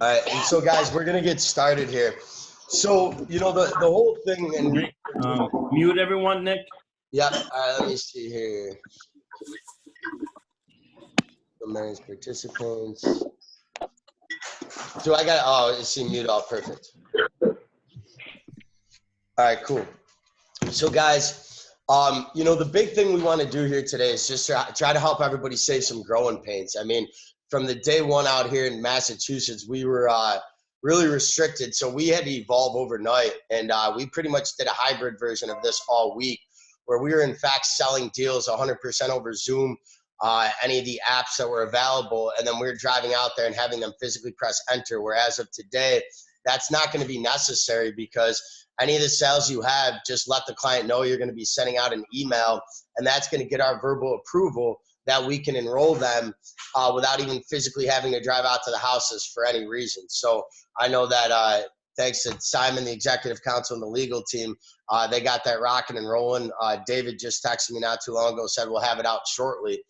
All right, and so guys, we're gonna get started here. So the whole thing, and Mute everyone, Nick. yeah. Let me see here. So manage participants. Do I got? Oh, I see mute all. Perfect. All right, cool. So guys, the big thing we want to do here today is just try to help everybody save some growing pains. I mean, from the day one out here in Massachusetts, we were really restricted. So we had to evolve overnight. And we pretty much did a hybrid version of this all week, where we were in fact selling deals 100% over Zoom, any of the apps that were available. And then we were driving out there and having them physically press enter. Whereas of today, that's not going to be necessary, because any of the sales you have, just let the client know you're going to be sending out an email, and that's going to get our verbal approval that we can enroll them without even physically having to drive out to the houses for any reason. So I know that thanks to Simon, the executive counsel, and the legal team, they got that rocking and rolling. David just texted me not too long ago, said we'll have it out shortly,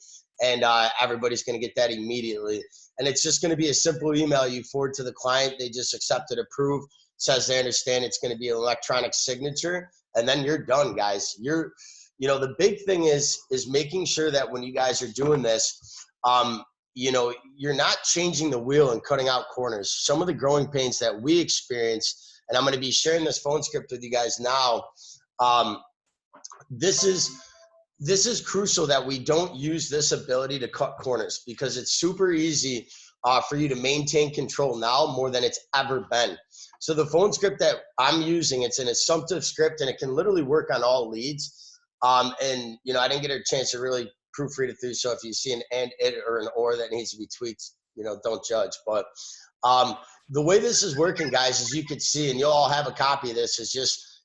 and everybody's going to get that immediately. And it's just going to be a simple email you forward to the client. They just accept it, approve, says they understand it's going to be an electronic signature, and then you're done, guys. The big thing is making sure that when you guys are doing this, you're not changing the wheel and cutting out corners. Some of the growing pains that we experience, and I'm going to be sharing this phone script with you guys now. This is crucial that we don't use this ability to cut corners, because it's super easy for you to maintain control now more than it's ever been. So the phone script that I'm using, it's an assumptive script, and it can literally work on all leads. I didn't get a chance to really proofread it through. So if you see an and, it, or an or that needs to be tweaked, don't judge. But the way this is working, guys, as you can see, and you'll all have a copy of this, is just,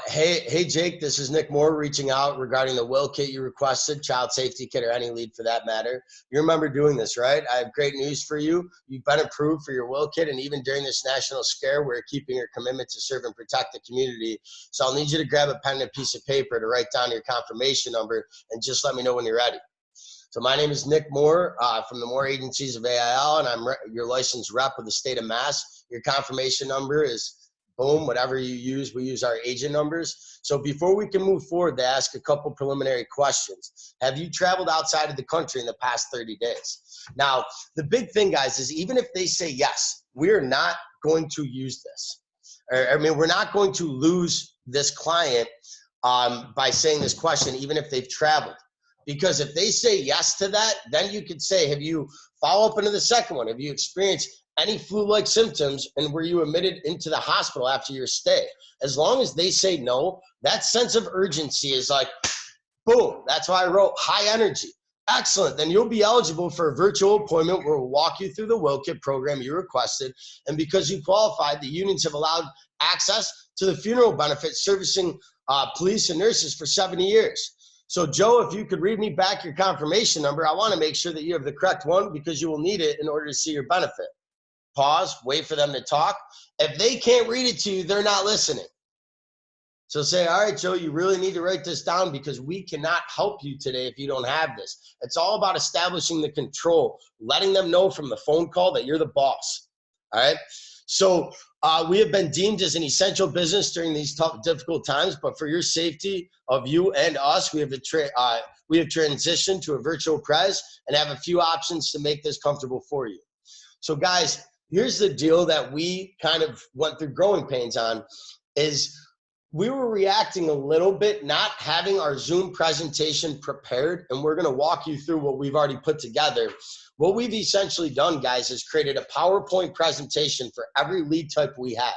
hey, Jake, this is Nick Moore reaching out regarding the will kit you requested, child safety kit, or any lead for that matter. You remember doing this, right? I have great news for you. You've been approved for your will kit, and even during this national scare, we're keeping your commitment to serve and protect the community. So I'll need you to grab a pen and a piece of paper to write down your confirmation number, and just let me know when you're ready. So my name is Nick Moore from the Moore Agencies of AIL, and I'm your licensed rep of the state of Mass. Your confirmation number is boom, whatever you use, we use our agent numbers. So before we can move forward, they ask a couple preliminary questions. Have you traveled outside of the country in the past 30 days? Now, the big thing, guys, is even if they say yes, we're not going to use this. We're not going to lose this client by saying this question, even if they've traveled. Because if they say yes to that, then you could say, have you, follow up into the second one, have you experienced any flu-like symptoms, and were you admitted into the hospital after your stay? As long as they say no, that sense of urgency is like, boom. That's why I wrote high energy. Excellent. Then you'll be eligible for a virtual appointment where we'll walk you through the will kit program you requested. And because you qualified, the unions have allowed access to the funeral benefits servicing police and nurses for 70 years. So Joe, if you could read me back your confirmation number, I want to make sure that you have the correct one, because you will need it in order to see your benefit. Pause, wait for them to talk. If they can't read it to you, they're not listening. So say, all right, Joe, you really need to write this down, because we cannot help you today if you don't have this. It's all about establishing the control, letting them know from the phone call that you're the boss. All right. So we have been deemed as an essential business during these tough, difficult times, but for your safety of you and us, we have transitioned to a virtual pres and have a few options to make this comfortable for you. So guys, here's the deal that we kind of went through growing pains on, is we were reacting a little bit, not having our Zoom presentation prepared, and we're gonna walk you through what we've already put together. What we've essentially done, guys, is created a PowerPoint presentation for every lead type we have.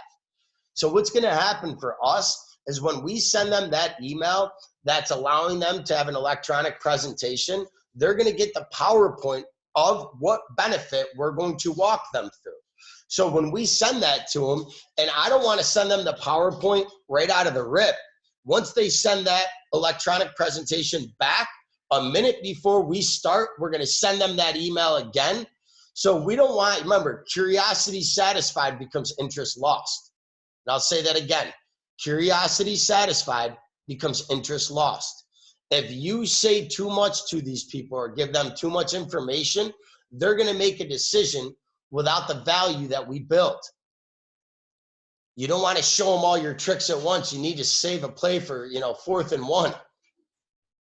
So what's gonna happen for us is when we send them that email that's allowing them to have an electronic presentation, they're gonna get the PowerPoint of what benefit we're going to walk them through. So when we send that to them, and I don't want to send them the PowerPoint right out of the rip, once they send that electronic presentation back, a minute before we start, we're going to send them that email again. So we don't want, remember, curiosity satisfied becomes interest lost. And I'll say that again. Curiosity satisfied becomes interest lost. If you say too much to these people or give them too much information, they're going to make a decision without the value that we built. You don't want to show them all your tricks at once. You need to save a play for, 4th and 1.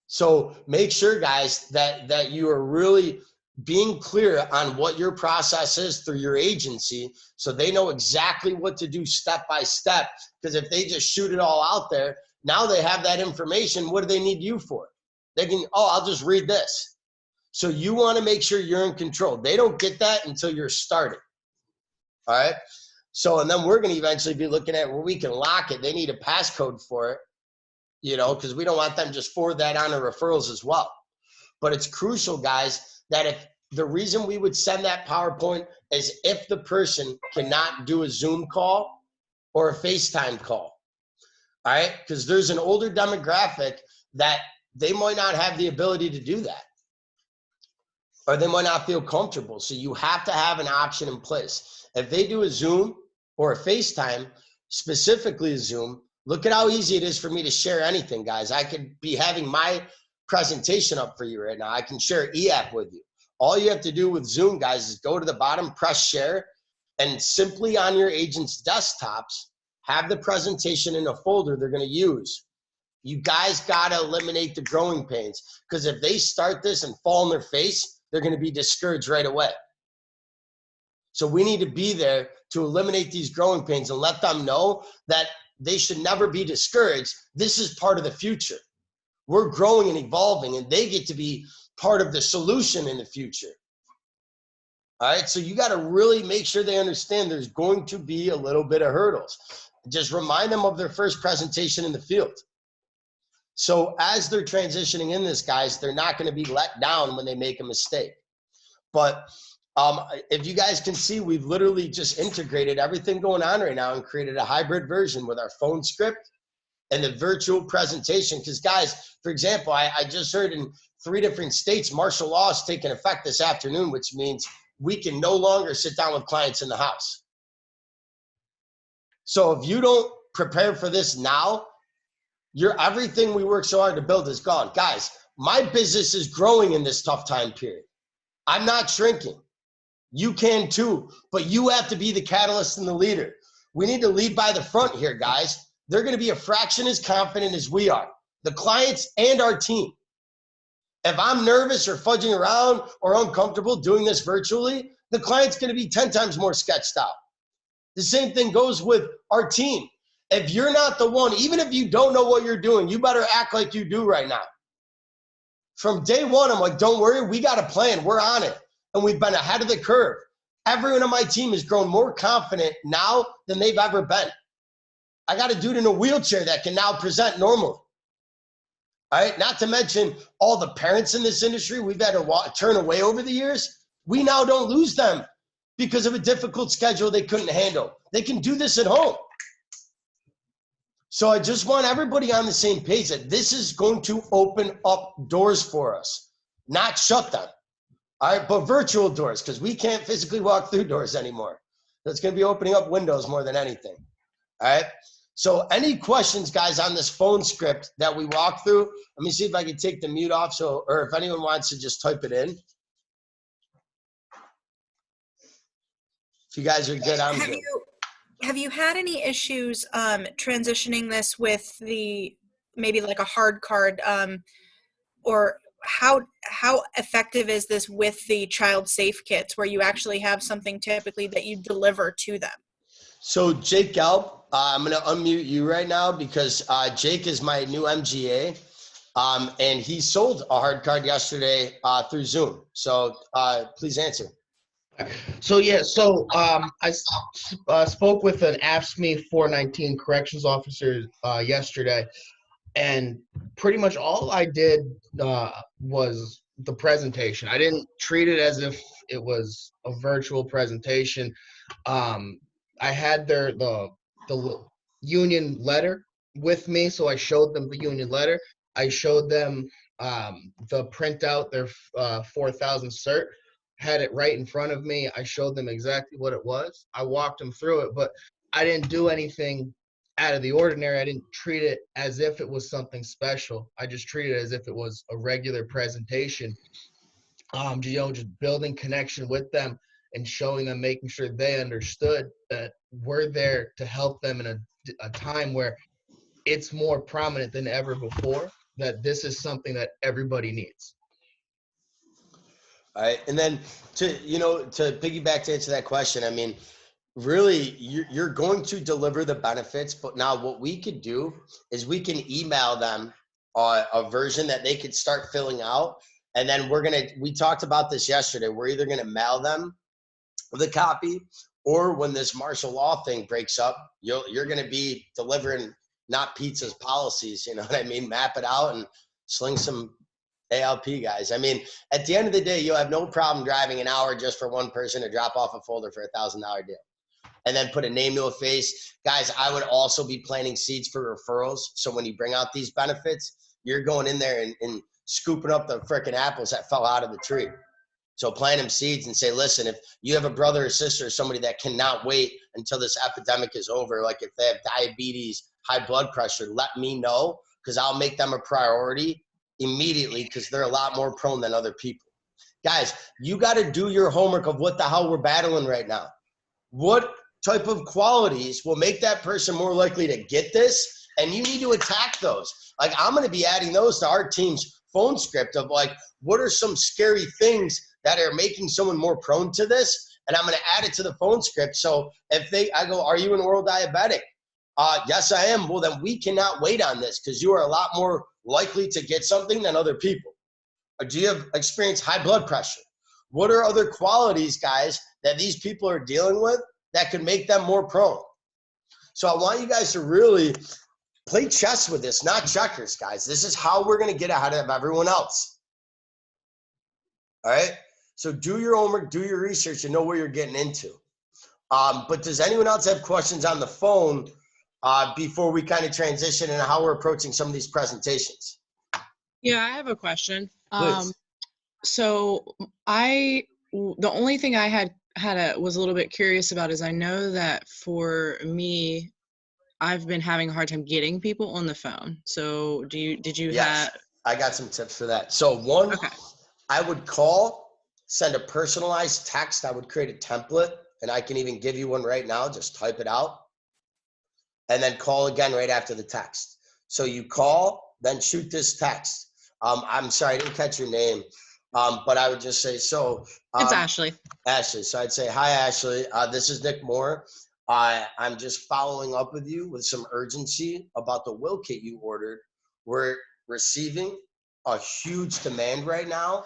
So make sure, guys, that you are really being clear on what your process is through your agency, so they know exactly what to do step by step. Because if they just shoot it all out there, now they have that information. What do they need you for? They can, I'll just read this. So you want to make sure you're in control. They don't get that until you're started. All right. So, and then we're going to eventually be looking at where we can lock it. They need a passcode for it, because we don't want them just forward that on to referrals as well. But it's crucial, guys, that if the reason we would send that PowerPoint is if the person cannot do a Zoom call or a FaceTime call. All right. Because there's an older demographic that they might not have the ability to do that, or they might not feel comfortable. So you have to have an option in place. If they do a Zoom or a FaceTime, specifically a Zoom, look at how easy it is for me to share anything, guys. I could be having my presentation up for you right now. I can share eApp with you. All you have to do with Zoom, guys, is go to the bottom, press share, and simply on your agent's desktops, have the presentation in a folder they're going to use. You guys got to eliminate the growing pains, because if they start this and fall on their face, they're going to be discouraged right away. So we need to be there to eliminate these growing pains and let them know that they should never be discouraged. This is part of the future. We're growing and evolving, and they get to be part of the solution in the future. All right, so you got to really make sure they understand there's going to be a little bit of hurdles. Just remind them of their first presentation in the field. So as they're transitioning in this, guys, they're not going to be let down when they make a mistake. But if you guys can see, we've literally just integrated everything going on right now and created a hybrid version with our phone script and the virtual presentation. Because, guys, for example, I just heard in 3 different states, martial law is taking effect this afternoon, which means we can no longer sit down with clients in the house. So if you don't prepare for this now, everything we worked so hard to build is gone. Guys, my business is growing in this tough time period. I'm not shrinking. You can too, but you have to be the catalyst and the leader. We need to lead by the front here, guys. They're going to be a fraction as confident as we are, the clients and our team. If I'm nervous or fudging around or uncomfortable doing this virtually, the client's going to be 10 times more sketched out. The same thing goes with our team. If you're not the one, even if you don't know what you're doing, you better act like you do right now. From day one, I'm like, don't worry, we got a plan. We're on it. And we've been ahead of the curve. Everyone on my team has grown more confident now than they've ever been. I got a dude in a wheelchair that can now present normally. All right, not to mention all the parents in this industry we've had to turn away over the years. We now don't lose them because of a difficult schedule they couldn't handle. They can do this at home. So I just want everybody on the same page that this is going to open up doors for us, not shut them. All right, but virtual doors, because we can't physically walk through doors anymore. That's going to be opening up windows more than anything. All right. So any questions, guys, on this phone script that we walk through? Let me see if I can take the mute off, or if anyone wants to just type it in. If you guys are good, I'm good. Have you had any issues transitioning this with maybe like a hard card, or how effective is this with the child safe kits, where you actually have something typically that you deliver to them? So Jake Gelb, I'm going to unmute you right now because Jake is my new MGA, and he sold a hard card yesterday through Zoom. So please answer. So I spoke with an AFSCME 419 corrections officer yesterday, and pretty much all I did was the presentation. I didn't treat it as if it was a virtual presentation. I had the union letter with me, so I showed them the union letter. I showed them the printout, their 4,000 cert. Had it right in front of me. I showed them exactly what it was. I walked them through it, but I didn't do anything out of the ordinary. I didn't treat it as if it was something special. I just treated it as if it was a regular presentation. Just building connection with them and showing them, making sure they understood that we're there to help them in a time where it's more prominent than ever before, that this is something that everybody needs. All right. And then to piggyback to answer that question, I mean, really, you're going to deliver the benefits, but now what we could do is we can email them a version that they could start filling out. And then we talked about this yesterday. We're either going to mail them the copy, or when this martial law thing breaks up, you're going to be delivering not pizzas, policies. You know what I mean? Map it out and sling some ALP guys. I mean, at the end of the day, you'll have no problem driving an hour just for one person to drop off a folder for $1,000 deal. And then put a name to a face. Guys, I would also be planting seeds for referrals. So when you bring out these benefits, you're going in there and scooping up the frickin' apples that fell out of the tree. So plant them seeds and say, listen, if you have a brother or sister or somebody that cannot wait until this epidemic is over, like if they have diabetes, high blood pressure, let me know, because I'll make them a priority immediately, because they're a lot more prone than other people. Guys, you got to do your homework of what the hell we're battling right now. What type of qualities will make that person more likely to get this? And you need to attack those. Like, I'm going to be adding those to our team's phone script of like, what are some scary things that are making someone more prone to this? And I'm going to add it to the phone script. So if I go, are you an oral diabetic? Yes, I am. Well, then we cannot wait on this, because you are a lot more likely to get something than other people. Or do you have experienced high blood pressure? What are other qualities, guys, that these people are dealing with that could make them more prone? So I want you guys to really play chess with this, not checkers, guys. This is how we're going to get ahead of everyone else. All right? So do your homework, do your research, and know what you're getting into. But does anyone else have questions on the phone before we kind of transition into how we're approaching some of these presentations? Yeah, I have a question. Please. So the only thing I was a little bit curious about is, I know that for me, I've been having a hard time getting people on the phone. So did you Yes, have? I got some tips for that. So one, Okay. I would call, send a personalized text. I would create a template, and I can even give you one right now. Just type it out and then call again right after the text. So you call, then shoot this text. I'm sorry, I didn't catch your name, but I would just say, It's Ashley. Ashley. So I'd say, hi, Ashley. This is Nick Moore. I'm just following up with you with some urgency about the will kit you ordered. We're receiving a huge demand right now,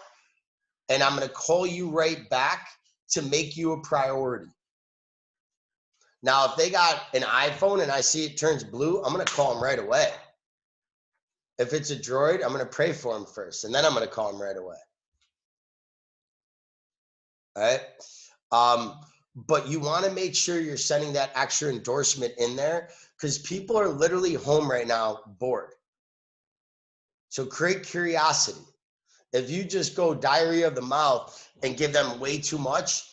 and I'm going to call you right back to make you a priority. Now, if they got an iPhone and I see it turns blue, I'm going to call them right away. If it's a Droid, I'm going to pray for them first, and then I'm going to call them right away. All right? But you want to make sure you're sending that extra endorsement in there, because people are literally home right now bored. So create curiosity. If you just go diarrhea of the mouth and give them way too much,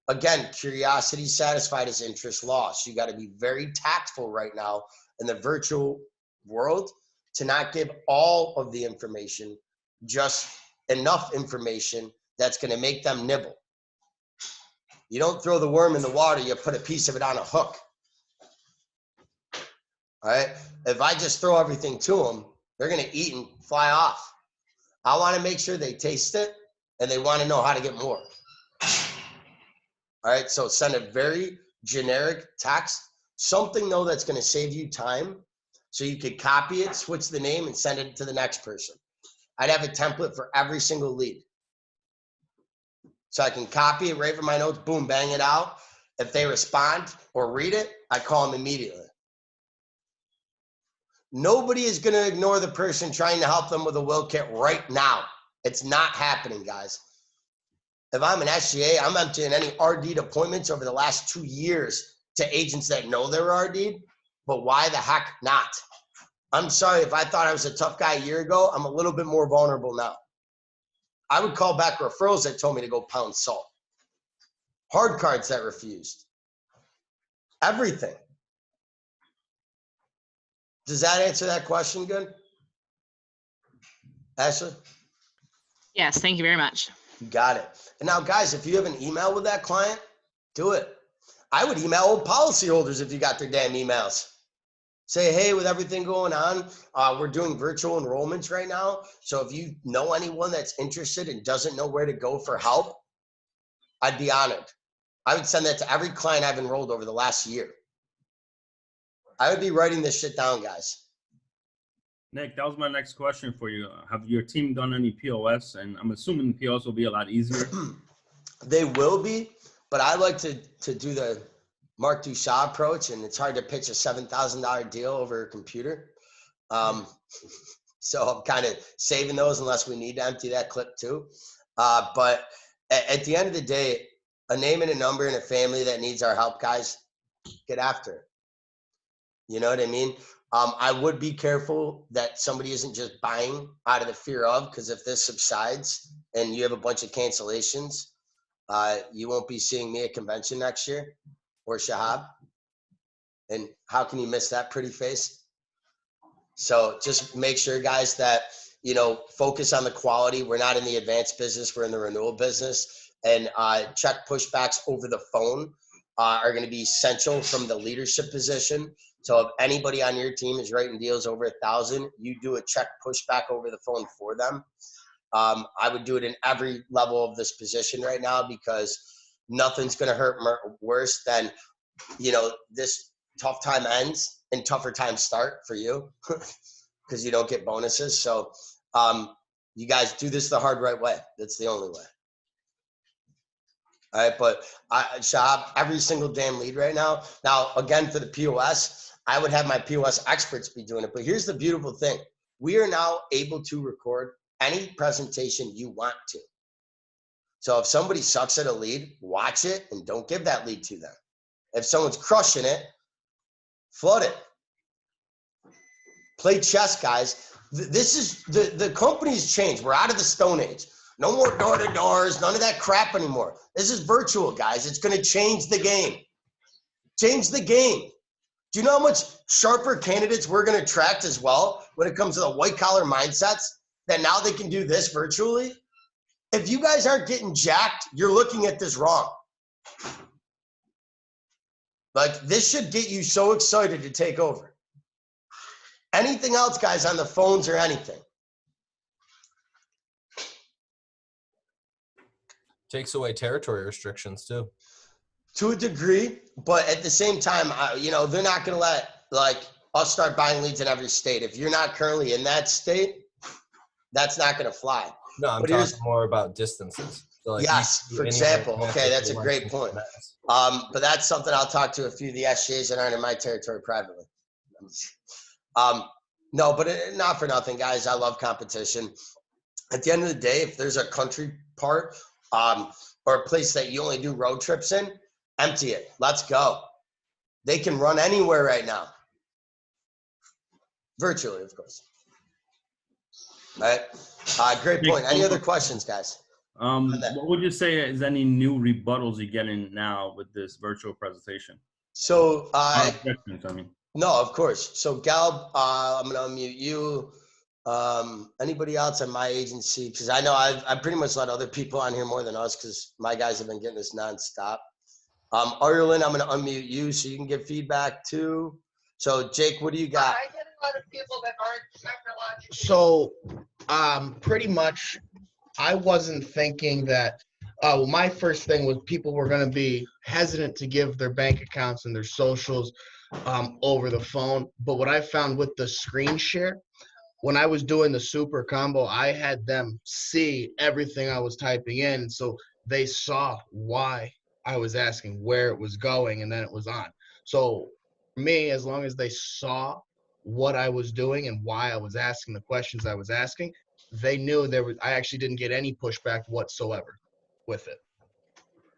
again, curiosity satisfied is interest lost. You got to be very tactful right now in the virtual world to not give all of the information, just enough information that's going to make them nibble. You don't throw the worm in the water, you put a piece of it on a hook. All right? If I just throw everything to them, they're going to eat and fly off. I want to make sure they taste it and they want to know how to get more. All right? So send a very generic text, something though that's going to save you time, so you could copy it, switch the name, and send it to the next person. I'd have a template for every single lead. So I can copy it right from my notes, boom, bang it out. If they respond or read it, I call them immediately. Nobody is going to ignore the person trying to help them with a will kit right now. It's not happening, guys. If I'm an SGA, I'm emptying any RD'd appointments over the last 2 years to agents that know they're RD'd, but why the heck not? I'm sorry, if I thought I was a tough guy a year ago, I'm a little bit more vulnerable now. I would call back referrals that told me to go pound salt. Hard cards that refused. Everything. Does that answer that question good? Ashley? Yes, thank you very much. You got it. And now, guys, if you have an email with that client, do it. I would email old policyholders if you got their damn emails. Say, hey, with everything going on, we're doing virtual enrollments right now. So if you know anyone that's interested and doesn't know where to go for help, I'd be honored. I would send that to every client I've enrolled over the last year. I would be writing this shit down, guys. Nick, that was my next question for you. Have your team done any POS? And I'm assuming POS will be a lot easier. They will be, but I like to do the Mark Duchamp approach, and it's hard to pitch a $7,000 deal over a computer. So I'm kind of saving those unless we need to empty that clip too. But at the end of the day, a name and a number and a family that needs our help, guys, get after it. You know what I mean? I would be careful that somebody isn't just buying out of the fear of, because if this subsides and you have a bunch of cancellations, you won't be seeing me at convention next year or Shahab. And how can you miss that pretty face? So just make sure, guys, that, you know, focus on the quality. We're not in the advanced business. We're in the renewal business. And check pushbacks over the phone are going to be essential from the leadership position. So if anybody on your team is writing deals over 1,000, you do a check pushback over the phone for them. I would do it in every level of this position right now, because nothing's going to hurt worse than, you know, this tough time ends and tougher times start for you because you don't get bonuses. So you guys do this the hard right way. That's the only way. All right, but Shahab, every single damn lead right now. Now, again, for the POS, I would have my POS experts be doing it. But here's the beautiful thing. We are now able to record any presentation you want to. So if somebody sucks at a lead, watch it and don't give that lead to them. If someone's crushing it, flood it. Play chess, guys. This is the company's changed. We're out of the Stone Age. No more door-to-doors, none of that crap anymore. This is virtual, guys. It's going to change the game. Change the game. Do you know how much sharper candidates we're going to attract as well when it comes to the white-collar mindsets, that now they can do this virtually? If you guys aren't getting jacked, you're looking at this wrong. Like, this should get you so excited to take over. Anything else, guys, on the phones or anything? Takes away territory restrictions too. To a degree, but at the same time, you know, they're not going to let, like, us start buying leads in every state. If you're not currently in that state, that's not going to fly. No, I'm talking more about distances. So like yes, for example. Okay, that's a great point. But that's something I'll talk to a few of the SJs that aren't in my territory privately. No, but not for nothing, guys. I love competition. At the end of the day, if there's a country part or a place that you only do road trips in, empty it. Let's go. They can run anywhere right now. Virtually, of course. All right. Great point. Any other questions, guys? What would you say is any new rebuttals you're getting now with this virtual presentation? So, Objections, I mean. no, of course. So, Galb, I'm going to unmute you. Anybody else on my agency? Because I know I've pretty much let other people on here more than us, because my guys have been getting this nonstop. Ireland, I'm going to unmute you so you can give feedback too. So, Jake, what do you got? I get a lot of people that aren't technologically. So, pretty much, I wasn't thinking that. My first thing was people were going to be hesitant to give their bank accounts and their socials over the phone. But what I found with the screen share, when I was doing the super combo, I had them see everything I was typing in, so they saw why I was asking, where it was going, and then it was on. So for me, as long as they saw what I was doing and why I was asking the questions I was asking, they knew there was. I actually didn't get any pushback whatsoever with it.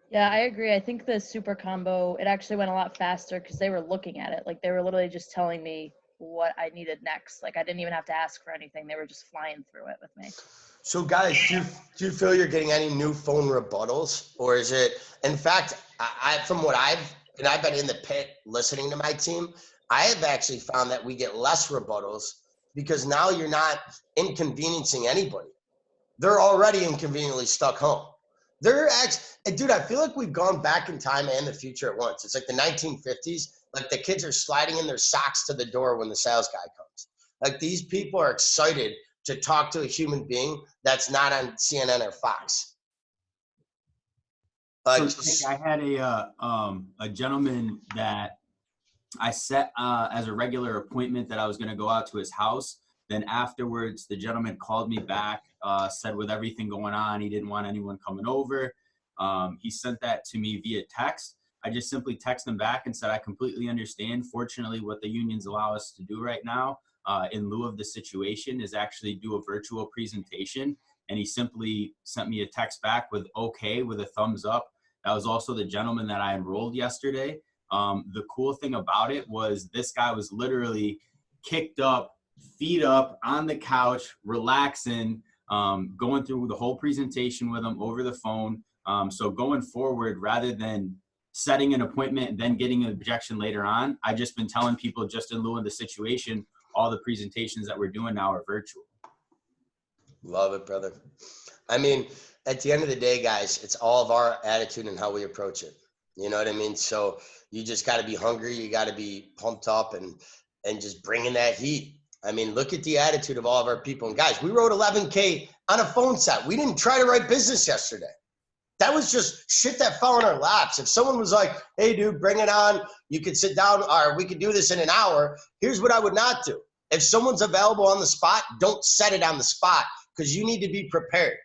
Yeah, I agree. I think the super combo, it actually went a lot faster because they were looking at it. Like, they were literally just telling me what I needed next. Like, I didn't even have to ask for anything. They were just flying through it with me. So, guys, do you feel you're getting any new phone rebuttals? Or is it, in fact, from what I've been in the pit listening to my team, I have actually found that we get less rebuttals because now you're not inconveniencing anybody. They're already inconveniently stuck home. They're actually, dude, I feel like we've gone back in time and the future at once. It's like the 1950s. Like the kids are sliding in their socks to the door when the sales guy comes. Like these people are excited to talk to a human being that's not on CNN or Fox. Like, So Nick, I had a gentleman that I set as a regular appointment that I was going to go out to his house. Then afterwards, the gentleman called me back, said with everything going on, he didn't want anyone coming over. He sent that to me via text. I just simply texted him back and said, I completely understand. Fortunately, what the unions allow us to do right now, in lieu of the situation, is actually do a virtual presentation. And he simply sent me a text back with okay, with a thumbs up. That was also the gentleman that I enrolled yesterday. The cool thing about it was this guy was literally kicked up, feet up on the couch, relaxing, going through the whole presentation with him over the phone. So going forward, rather than setting an appointment and then getting an objection later on, I've just been telling people, just in lieu of the situation, all the presentations that we're doing now are virtual. love it, brother. I mean, at the end of the day, guys, it's all of our attitude and how we approach it. You know what I mean? So you just got to be hungry. You got to be pumped up and just bringing that heat. I mean, look at the attitude of all of our people. And guys, we wrote 11K on a phone set. We didn't try to write business yesterday. That was just shit that fell in our laps. If someone was like, hey, dude, bring it on. You could sit down, or we could do this in an hour. Here's what I would not do. If someone's available on the spot, don't set it on the spot, because you need to be prepared.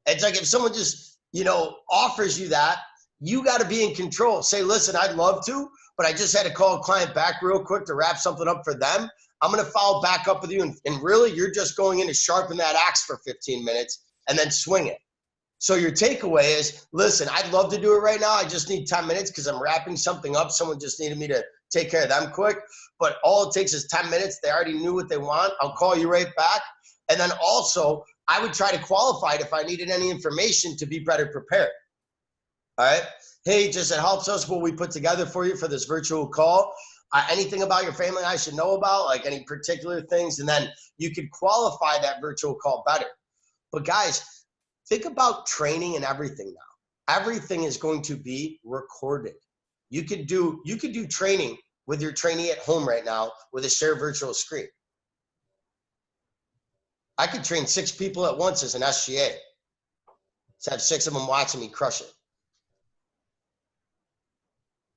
It's like if someone just, offers you that, you got to be in control. Say, listen, I'd love to, but I just had to call a client back real quick to wrap something up for them. I'm going to follow back up with you. And really, you're just going in to sharpen that axe for 15 minutes and then swing it. So your takeaway is, listen, I'd love to do it right now. I just need 10 minutes because I'm wrapping something up. Someone just needed me to take care of them quick. But all it takes is 10 minutes. They already knew what they want. I'll call you right back. And then also, I would try to qualify it if I needed any information to be better prepared. All right. Hey, just it helps us what we put together for you for this virtual call. Anything about your family I should know about, like any particular things, and then you could qualify that virtual call better. But guys, think about training and everything now. Everything is going to be recorded. You could do training with your trainee at home right now with a shared virtual screen. I could train 6 people at once as an SGA. To have 6 of them watching me crush it.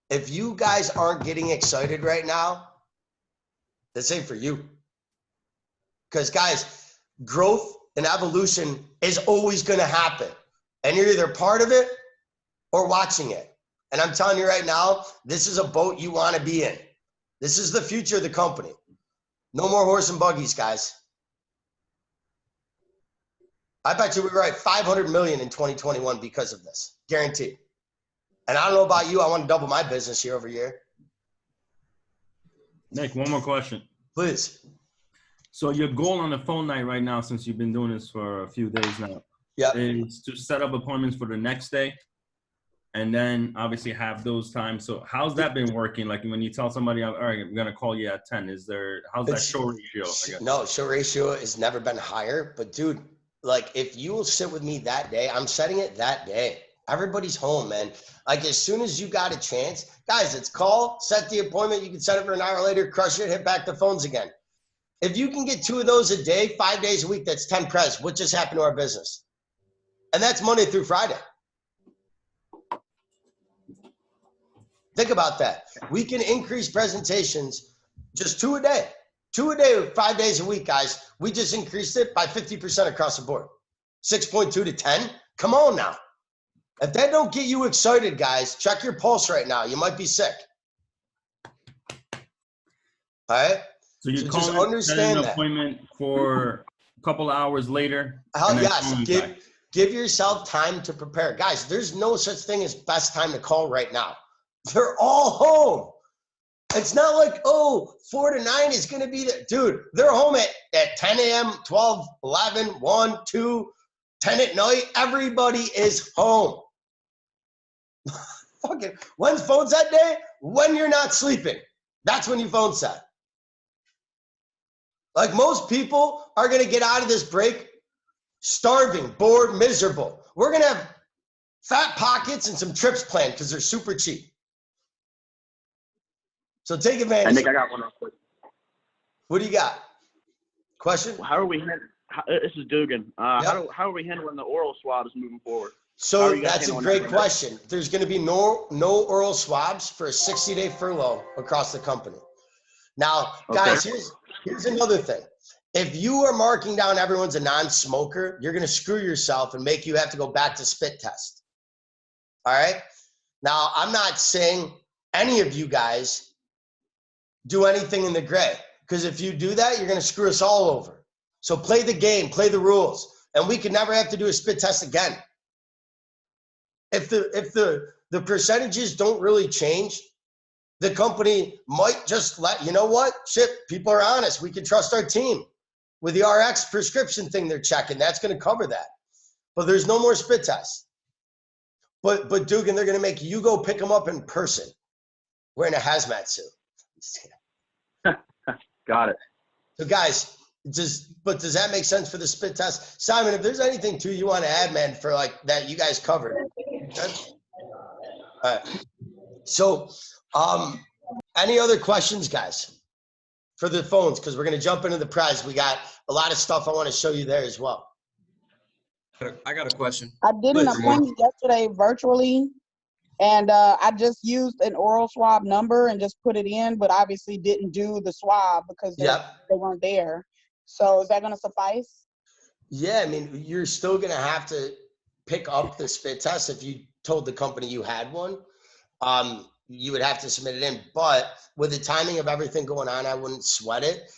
If you guys aren't getting excited right now, this ain't for you. Because guys, growth and evolution is always going to happen. And you're either part of it or watching it. And I'm telling you right now, this is a boat you want to be in. This is the future of the company. No more horse and buggies, guys. I bet you we write 500 million in 2021 because of this. Guaranteed. And I don't know about you, I want to double my business year over year. Nick, one more question. Please. So your goal on the phone night right now, since you've been doing this for a few days now, is to set up appointments for the next day and then obviously have those times. So how's that been working? Like when you tell somebody, all right, I'm going to call you at 10, how's that show ratio? I guess? No, show ratio has never been higher, but dude, like if you will sit with me that day, I'm setting it that day. Everybody's home, man. Like as soon as you got a chance, guys, it's call, set the appointment. You can set it for an hour later, crush it, hit back the phones again. If you can get 2 of those a day, 5 days a week, that's 10 pres. What just happened to our business? And that's Monday through Friday. Think about that. We can increase presentations just 2 a day. 2 a day, 5 days a week, guys. We just increased it by 50% across the board. 6.2 to 10. Come on now. If that don't get you excited, guys, check your pulse right now. You might be sick. All right? So you're just calling understand an that. appointment for a couple of hours later. Hell yes. Give yourself time to prepare. Guys, there's no such thing as best time to call right now. They're all home. It's not like, 4 to 9 is going to be the dude. They're home at 10 a.m., 12, 11, 1, 2, 10 at night. Everybody is home. Fucking, when's phones that day? When you're not sleeping. That's when you phone set. Like most people are going to get out of this break starving, bored, miserable. We're going to have fat pockets and some trips planned because they're super cheap. So take advantage. I think I got one real quick. What do you got? Question? How are we this is Dugan. How are we handling the oral swabs moving forward? So that's a great question. There's going to be no oral swabs for a 60-day furlough across the company. Now, guys, here's another thing. If you are marking down everyone's a non-smoker, you're going to screw yourself and make you have to go back to spit test. All right? Now, I'm not saying any of you guys do anything in the gray, because if you do that, you're going to screw us all over. So play the game, play the rules, and we can never have to do a spit test again. If the percentages don't really change, the company might just you know what? Shit, people are honest. We can trust our team with the RX prescription thing they're checking. That's going to cover that. But there's no more spit tests. But Dugan, they're going to make you go pick them up in person wearing a hazmat suit. Got it. So guys, does that make sense for the spit test? Simon, if there's anything too you want to add, man, for like that you guys covered. Okay? All right. So any other questions, guys, for the phones? Because we're going to jump into the prize. We got a lot of stuff I want to show you there as well. I got a question. I did an appointment yesterday virtually, and I just used an oral swab number and just put it in, but obviously didn't do the swab because they weren't there. So is that going to suffice? Yeah, I mean, you're still going to have to pick up the spit test. If you told the company you had one, you would have to submit it in. But with the timing of everything going on, I wouldn't sweat it.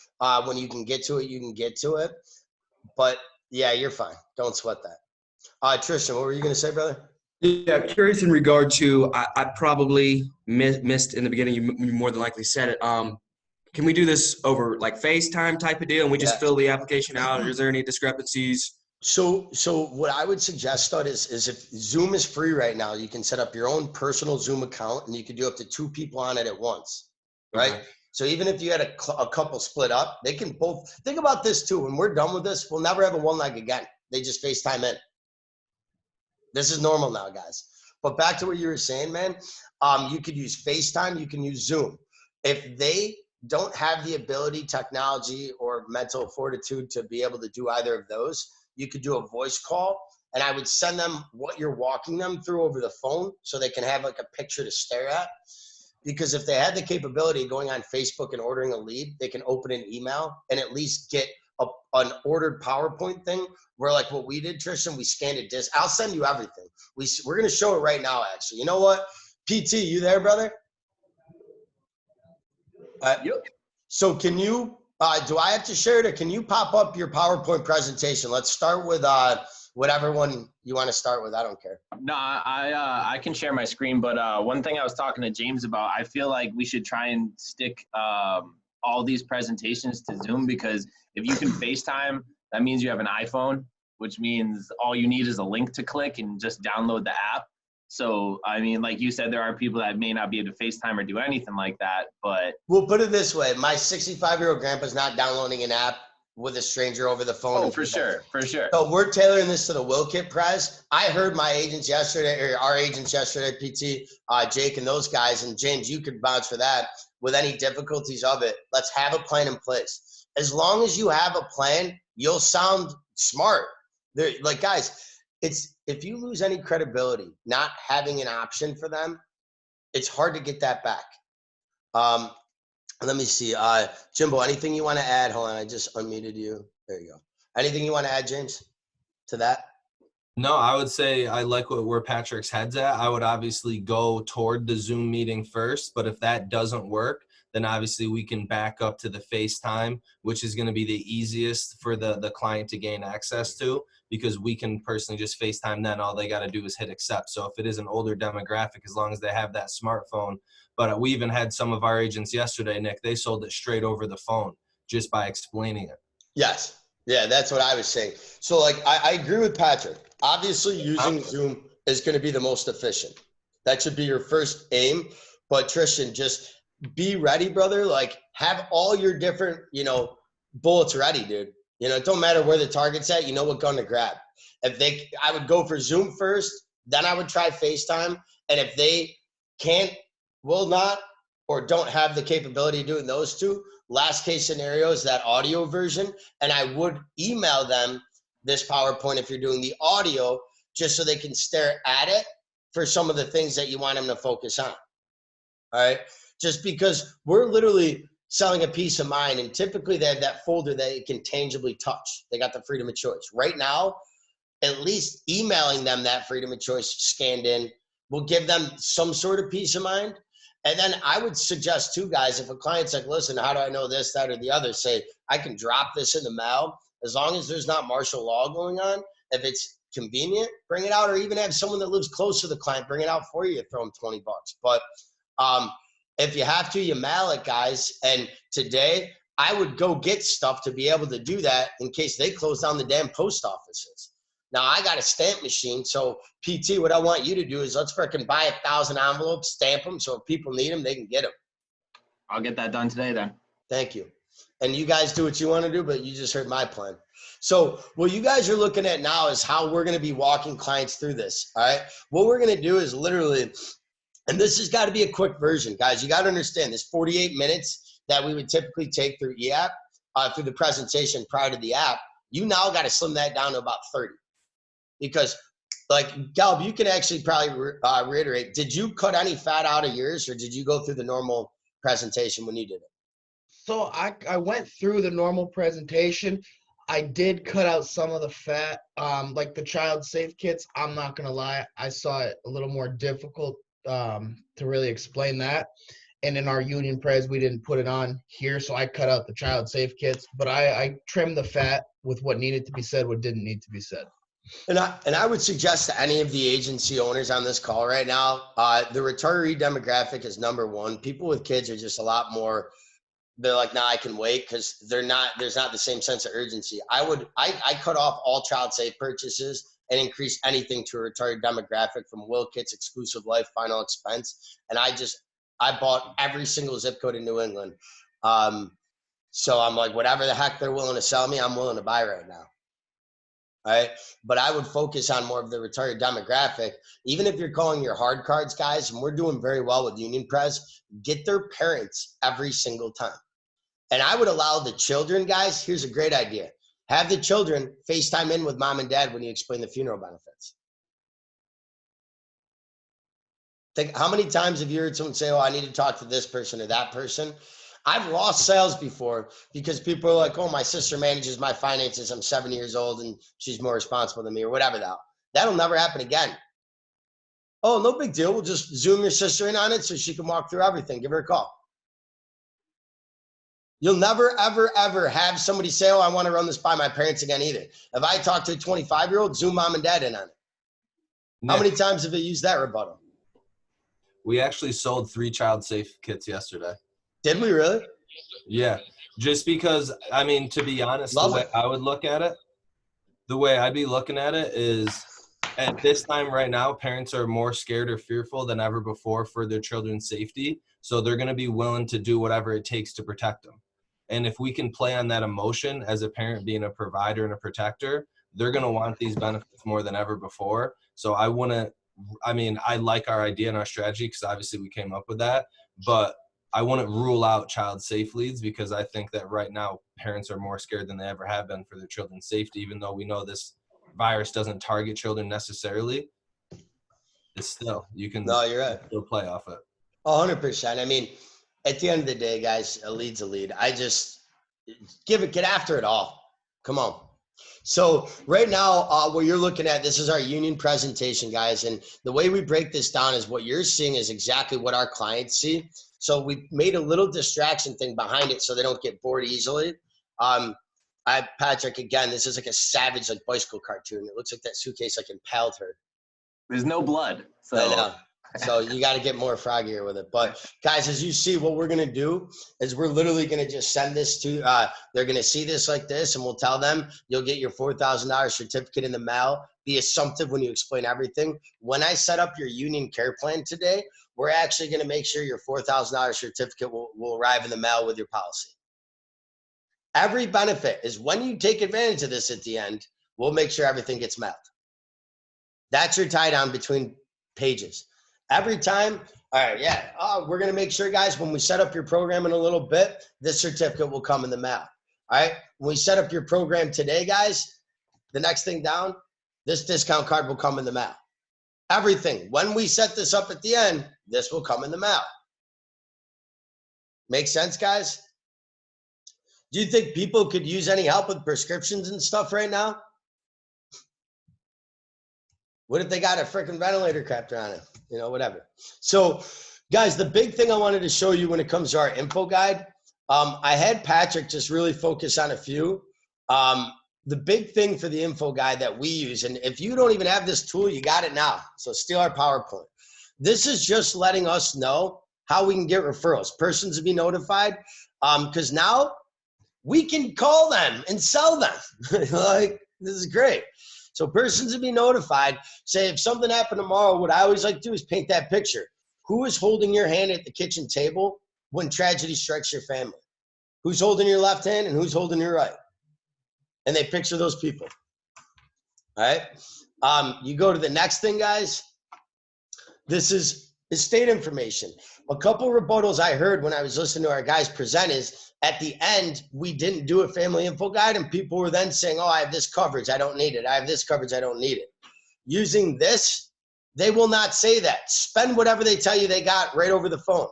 When you can get to it, you can get to it. But yeah, you're fine. Don't sweat that. Tristan, what were you going to say, brother? Yeah, curious in regard to, I probably missed in the beginning, you more than likely said it. Can we do this over like FaceTime type of deal and we just fill the application out? Or is there any discrepancies? So what I would suggest, Stud, is if Zoom is free right now, you can set up your own personal Zoom account and you can do up to 2 people on it at once, right? Okay. So even if you had a couple split up, they can both, think about this too. When we're done with this, we'll never have a one leg again. They just FaceTime in. This is normal now, guys. But back to what you were saying, man, you could use FaceTime, you can use Zoom. If they don't have the ability, technology, or mental fortitude to be able to do either of those, you could do a voice call, and I would send them what you're walking them through over the phone so they can have like a picture to stare at. Because if they had the capability of going on Facebook and ordering a lead, they can open an email and at least get an ordered PowerPoint thing where, like what we did, Tristan, we scanned a disc. I'll send you everything. We're going to show it right now, actually. You know what? PT, you there, brother? Yep. So can you, do I have to share it, or can you pop up your PowerPoint presentation? Let's start with whatever one you want to start with. I don't care. No, I can share my screen, but one thing I was talking to James about, I feel like we should try and stick all these presentations to Zoom, because if you can FaceTime, that means you have an iPhone, which means all you need is a link to click and just download the app. So, I mean, like you said, there are people that may not be able to FaceTime or do anything like that, but. We'll put it this way. My 65-year-old grandpa's not downloading an app with a stranger over the phone. Oh, for sure, for sure. So we're tailoring this to the WillKit prize. I heard my agents yesterday, or our agents yesterday, PT, Jake and those guys, and James, you could vouch for that. With any difficulties of it, let's have a plan in place. As long as you have a plan, you'll sound smart. Like, guys, if you lose any credibility, not having an option for them, it's hard to get that back. Let me see. Jimbo, anything you want to add? Hold on, I just unmuted you. There you go. Anything you want to add, James, to that? No, I would say I like where Patrick's head's at. I would obviously go toward the Zoom meeting first, but if that doesn't work, then obviously we can back up to the FaceTime, which is going to be the easiest for the client to gain access to, because we can personally just FaceTime then. All they got to do is hit accept. So if it is an older demographic, as long as they have that smartphone. But we even had some of our agents yesterday, Nick, they sold it straight over the phone just by explaining it. Yes. Yeah, that's what I was saying. So, like, I agree with Patrick. Obviously, using Zoom is going to be the most efficient. That should be your first aim. But, Tristan, just be ready, brother. Like, have all your different, bullets ready, dude. It don't matter where the target's at. You know what gun to grab. I would go for Zoom first, then I would try FaceTime. And if they will not, or don't have the capability of doing those two, last case scenario is that audio version. And I would email them this PowerPoint if you're doing the audio, just so they can stare at it for some of the things that you want them to focus on. All right. Just because we're literally selling a peace of mind, and typically they have that folder that you can tangibly touch. They got the freedom of choice. Right now, at least emailing them that freedom of choice scanned in will give them some sort of peace of mind. And then I would suggest too, guys, if a client's like, listen, how do I know this, that, or the other? Say, I can drop this in the mail. As long as there's not martial law going on, if it's convenient, bring it out, or even have someone that lives close to the client bring it out for you, throw them $20. But if you have to, you mail it, guys. And today I would go get stuff to be able to do that in case they close down the damn post offices. Now I got a stamp machine. So PT, what I want you to do is let's freaking buy 1,000 envelopes, stamp them. So if people need them, they can get them. I'll get that done today then. Thank you. And you guys do what you want to do, but you just heard my plan. So what you guys are looking at now is how we're going to be walking clients through this. All right. What we're going to do is literally, and this has got to be a quick version, guys. You got to understand this 48 minutes that we would typically take through eApp, through the presentation prior to the app, you now got to slim that down to about 30. Because like Galb, you can actually probably reiterate, did you cut any fat out of yours, or did you go through the normal presentation when you did it? So I went through the normal presentation. I did cut out some of the fat, like the child safe kits. I'm not going to lie. I saw it a little more difficult to really explain that. And in our union pres, we didn't put it on here. So I cut out the child safe kits, but I trimmed the fat with what needed to be said, what didn't need to be said. And I would suggest to any of the agency owners on this call right now, the retiree demographic is number one. People with kids are just a lot more, they're like, nah, I can wait, because there's not the same sense of urgency. I cut off all child safe purchases and increase anything to a retired demographic, from will kits, exclusive life, final expense. And I bought every single zip code in New England. So I'm like, whatever the heck they're willing to sell me, I'm willing to buy right now. All right. But I would focus on more of the retired demographic. Even if you're calling your hard cards, guys, and we're doing very well with Union Pres, get their parents every single time. And I would allow the children, guys, here's a great idea. Have the children FaceTime in with mom and dad when you explain the funeral benefits. Think, how many times have you heard someone say, oh, I need to talk to this person or that person? I've lost sales before because people are like, oh, my sister manages my finances. I'm 7 years old and she's more responsible than me, or whatever. That'll never happen again. Oh, no big deal. We'll just Zoom your sister in on it so she can walk through everything. Give her a call. You'll never, ever, ever have somebody say, oh, I want to run this by my parents again either. If I talk to a 25-year-old, Zoom mom and dad in on it. Nick, how many times have they used that rebuttal? We actually sold 3 child safe kits yesterday. Did we really? Yeah. Just because, I mean, to be honest, the way I would look at it, the way I'd be looking at it is, at this time right now, parents are more scared or fearful than ever before for their children's safety. So they're going to be willing to do whatever it takes to protect them. And if we can play on that emotion as a parent, being a provider and a protector, they're going to want these benefits more than ever before. So I like our idea and our strategy, because obviously we came up with that, but I wouldn't rule out child safe leads, because I think that right now parents are more scared than they ever have been for their children's safety. Even though we know this virus doesn't target children necessarily, it's still, you can you're right. Still play off it. 100%. I mean, at the end of the day, guys, a lead's a lead. I just get after it all. Come on. So right now, what you're looking at, this is our union presentation, guys. And the way we break this down is what you're seeing is exactly what our clients see. So we made a little distraction thing behind it so they don't get bored easily. Patrick, again, this is like a savage, like bicycle cartoon. It looks like that suitcase like impaled her. There's no blood. So. I know. So you got to get more froggier with it. But guys, as you see, what we're going to do is we're literally going to just send this to, they're going to see this like this, and we'll tell them you'll get your $4,000 certificate in the mail. Be assumptive when you explain everything. When I set up your union care plan today, we're actually going to make sure your $4,000 certificate will arrive in the mail with your policy. Every benefit is when you take advantage of this at the end, we'll make sure everything gets mailed. That's your tie down between pages. Every time, all right, yeah, we're going to make sure, guys, when we set up your program in a little bit, this certificate will come in the mail. All right, when we set up your program today, guys, the next thing down, this discount card will come in the mail. Everything. When we set this up at the end, this will come in the mail. Make sense, guys? Do you think people could use any help with prescriptions and stuff right now? What if they got a freaking ventilator crapped around it? You know, whatever. So, guys, the big thing I wanted to show you when it comes to our info guide, I had Patrick just really focus on a few. The big thing for the info guide that we use, and if you don't even have this tool, you got it now. So steal our PowerPoint. This is just letting us know how we can get referrals. Persons to be notified, because now we can call them and sell them. Like, this is great. So persons to be notified, say if something happened tomorrow, what I always like to do is paint that picture. Who is holding your hand at the kitchen table when tragedy strikes your family? Who's holding your left hand and who's holding your right? And they picture those people. All right. You go to the next thing, guys. This is estate information. A couple rebuttals I heard when I was listening to our guys present is at the end, we didn't do a family info guide, and people were then saying, oh, I have this coverage, I don't need it. I have this coverage, I don't need it. Using this, they will not say that. Spend whatever they tell you they got right over the phone.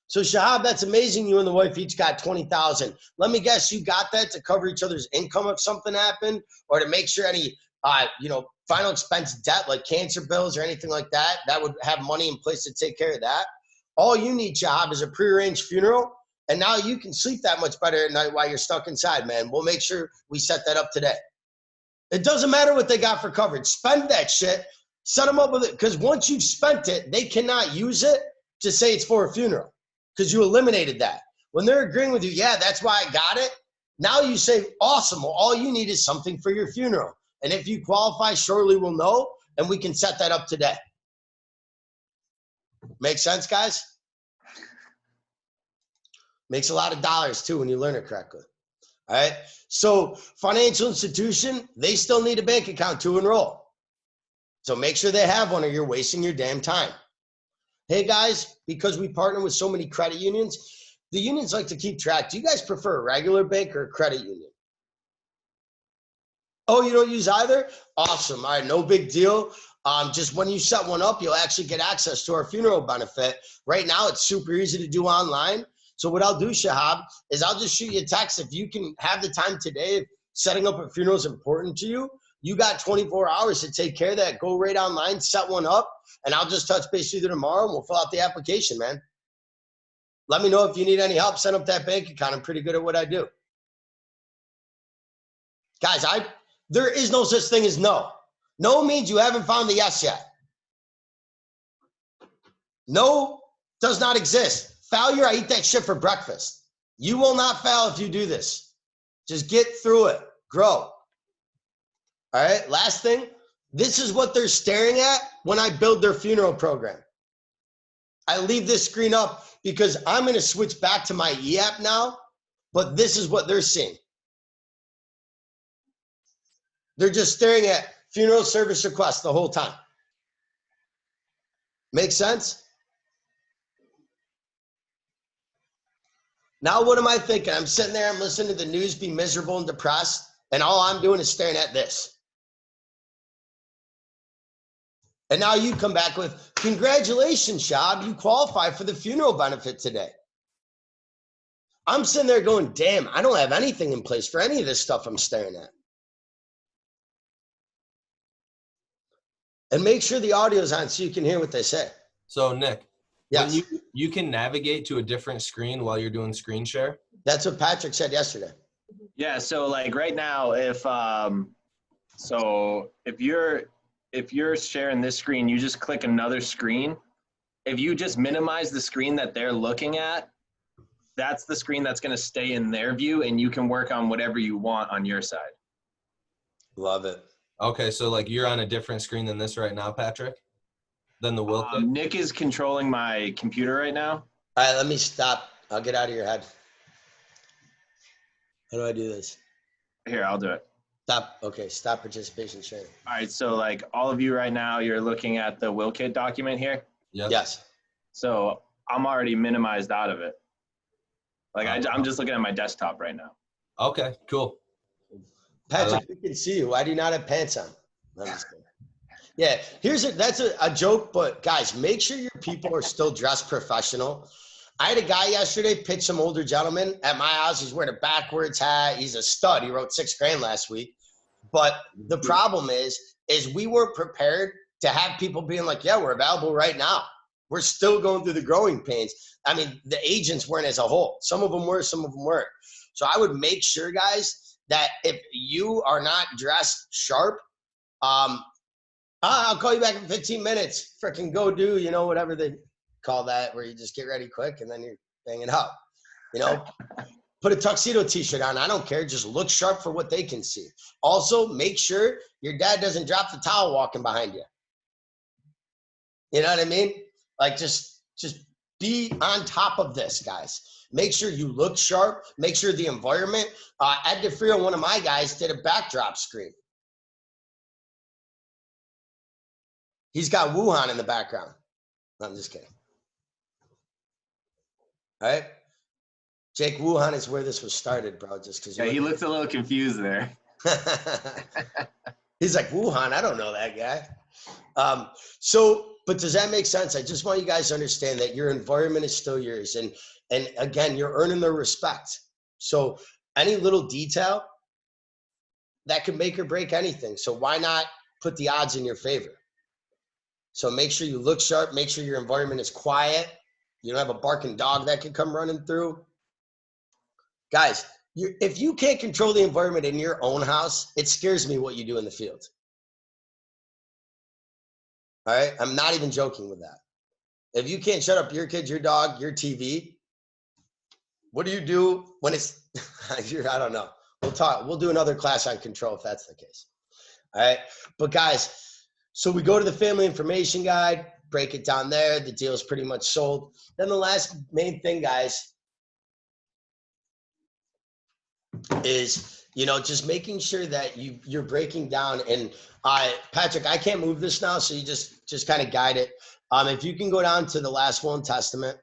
So Shahab, that's amazing. You and the wife each got $20,000. Let me guess, you got that to cover each other's income if something happened, or to make sure any, final expense debt like cancer bills or anything like that, that would have money in place to take care of that. All you need, Shahab, is a prearranged funeral, and now you can sleep that much better at night while you're stuck inside, man. We'll make sure we set that up today. It doesn't matter what they got for coverage. Spend that shit. Set them up with it, because once you've spent it, they cannot use it to say it's for a funeral. Because you eliminated that. When they're agreeing with you, yeah, that's why I got it. Now you say, awesome. Well, all you need is something for your funeral. And if you qualify, surely we'll know, and we can set that up today. Make sense, guys? Makes a lot of dollars, too, when you learn it correctly. All right? So financial institution, they still need a bank account to enroll. So make sure they have one, or you're wasting your damn time. Hey guys, because we partner with so many credit unions, the unions like to keep track. Do you guys prefer a regular bank or a credit union? Oh, you don't use either? Awesome. All right, no big deal. Just when you set one up, you'll actually get access to our funeral benefit. Right now, it's super easy to do online. So what I'll do, Shahab, is I'll just shoot you a text. If you can have the time today, if setting up a funeral is important to you, you got 24 hours to take care of that. Go right online, set one up, and I'll just touch base with you tomorrow, and we'll fill out the application, man. Let me know if you need any help. Set up that bank account. I'm pretty good at what I do. Guys, there is no such thing as no. No means you haven't found the yes yet. No does not exist. Failure, I eat that shit for breakfast. You will not fail if you do this. Just get through it. Grow. All right, last thing. This is what they're staring at when I build their funeral program. I leave this screen up because I'm going to switch back to my e-app now, but this is what they're seeing. They're just staring at funeral service requests the whole time. Make sense? Now what am I thinking? I'm sitting there, I'm listening to the news be miserable and depressed, and all I'm doing is staring at this. And now you come back with, congratulations, Shab, you qualify for the funeral benefit today. I'm sitting there going, damn, I don't have anything in place for any of this stuff I'm staring at. And make sure the audio's on so you can hear what they say. So, Nick, yes, when you can navigate to a different screen while you're doing screen share? That's what Patrick said yesterday. Yeah, so like right now, if you're sharing this screen, you just click another screen. If you just minimize the screen that they're looking at, that's the screen that's going to stay in their view, and you can work on whatever you want on your side. Love it. Okay, so like you're on a different screen than this right now, Patrick? Than the will kit? Nick is controlling my computer right now. All right, let me stop. I'll get out of your head. How do I do this? Here, I'll do it. Stop. Okay, stop participation sharing. All right, so like all of you right now, you're looking at the will kit document here. Yes. So I'm already minimized out of it. Like I'm just looking at my desktop right now. Okay, cool. Patrick, we can see you. Why do you not have pants on? I'm just kidding. Yeah, that's a joke, but guys, make sure your people are still dressed professional. I had a guy yesterday pitch some older gentleman at my house. He's wearing a backwards hat. He's a stud. He wrote $6,000 last week. But the problem is we weren't prepared to have people being like, yeah, we're available right now. We're still going through the growing pains. I mean, the agents weren't as a whole. Some of them were, some of them weren't. So I would make sure, guys, that if you are not dressed sharp, I'll call you back in 15 minutes. Freaking go do, whatever they call that, where you just get ready quick and then you're banging out. Put a tuxedo t-shirt on. I don't care. Just look sharp for what they can see. Also, make sure your dad doesn't drop the towel walking behind you. You know what I mean? Like just be on top of this, guys. Make sure you look sharp. Make sure the environment. Ed DeFrio, one of my guys, did a backdrop screen. He's got Wuhan in the background. No, I'm just kidding. All right. Jake, Wuhan is where this was started, bro. Just because. Yeah, he looks a little confused there. He's like, Wuhan, I don't know that guy. But does that make sense? I just want you guys to understand that your environment is still yours. And again, you're earning their respect. So any little detail that could make or break anything. So why not put the odds in your favor? So make sure you look sharp. Make sure your environment is quiet. You don't have a barking dog that can come running through. Guys, if you can't control the environment in your own house, it scares me what you do in the field. All right? I'm not even joking with that. If you can't shut up your kids, your dog, your TV, what do you do when it's, I don't know. We'll talk. We'll do another class on control if that's the case. All right? But guys, so we go to the family information guide, break it down there. The deal is pretty much sold. Then the last main thing, guys, is, just making sure that you're breaking down. And Patrick, I can't move this now, so you just kind of guide it. If you can go down to the last will and testament.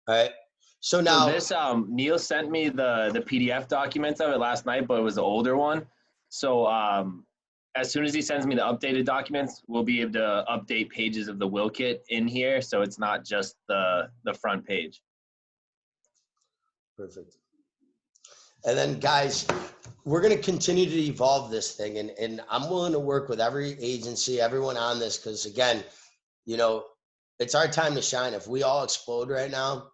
All right. So now this Neil sent me the PDF documents of it last night, but it was the older one. So as soon as he sends me the updated documents, we'll be able to update pages of the will kit in here, so it's not just the front page. Perfect. And then, guys, we're going to continue to evolve this thing, and I'm willing to work with every agency, everyone on this, because again, it's our time to shine. If we all explode right now,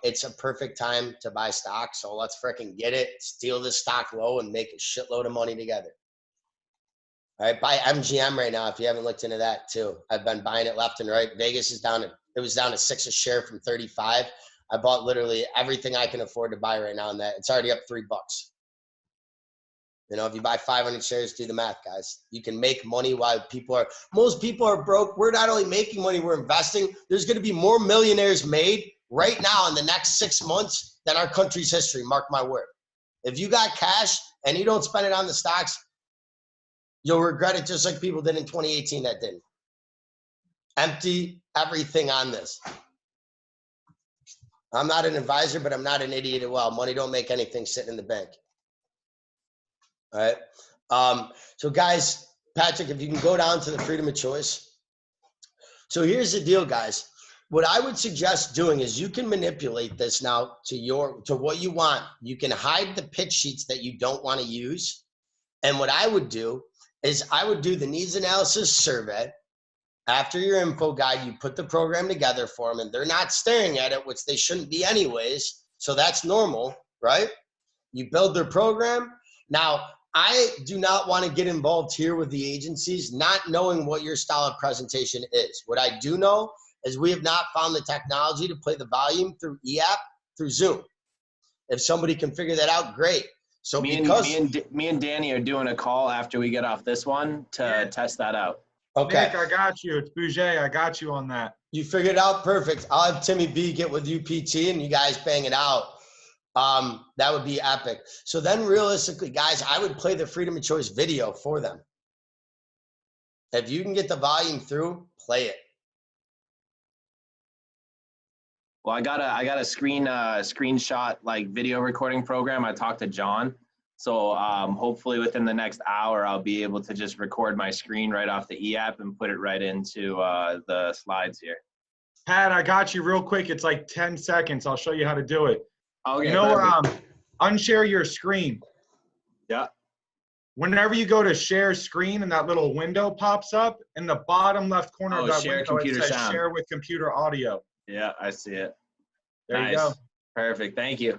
it's a perfect time to buy stock. So let's freaking get it, steal this stock low, and make a shitload of money together. All right, buy MGM right now if you haven't looked into that too. I've been buying it left and right. Vegas is down it was down to 6 a share from 35. I bought literally everything I can afford to buy right now in that. It's already up $3. If you buy 500 shares, do the math, guys. You can make money while most people are broke. We're not only making money, we're investing. There's going to be more millionaires made right now in the next 6 months than our country's history. Mark my word. If you got cash and you don't spend it on the stocks, you'll regret it just like people did in 2018 that didn't. Empty everything on this. I'm not an advisor, but I'm not an idiot as well. Money don't make anything sitting in the bank. All right. So guys, Patrick, if you can go down to the freedom of choice. So here's the deal, guys. What I would suggest doing is you can manipulate this now to what you want. You can hide the pitch sheets that you don't want to use. And what I would do is I would do the needs analysis survey. After your info guide, you put the program together for them, and they're not staring at it, which they shouldn't be anyways. So that's normal, right? You build their program. Now, I do not want to get involved here with the agencies, not knowing what your style of presentation is. What I do know is we have not found the technology to play the volume through eApp, through Zoom. If somebody can figure that out, great. So me and Danny are doing a call after we get off this one to test that out. Okay. Nick, I got you. It's Bouger. I got you on that. You figured it out? Perfect. I'll have Timmy B get with UPT and you guys bang it out. That would be epic. So then realistically, guys, I would play the Freedom of Choice video for them. If you can get the volume through, play it. Well, I got a screenshot like video recording program. I talked to John. So hopefully within the next hour, I'll be able to just record my screen right off the e-app and put it right into the slides here. Pat, I got you real quick. It's like 10 seconds. I'll show you how to do it. Okay, you know, perfect. Unshare your screen. Yeah. Whenever you go to share screen and that little window pops up, in the bottom left corner of that share window, it computer says sound. share with computer audio. Yeah, I see it. There Nice. you go. Perfect. Thank you.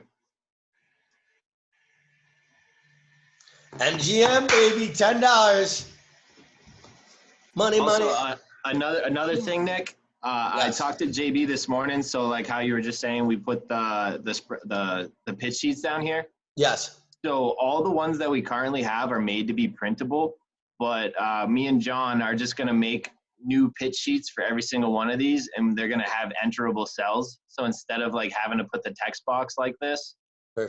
MGM, baby, $10. Money. Another thing, Nick. I talked to JB this morning. So like how you were just saying, we put the pitch sheets down here. Yes. So all the ones that we currently have are made to be printable, but me and John are just going to make new pitch sheets for every single one of these, and they're going to have enterable cells. So instead of like having to put the text box like this,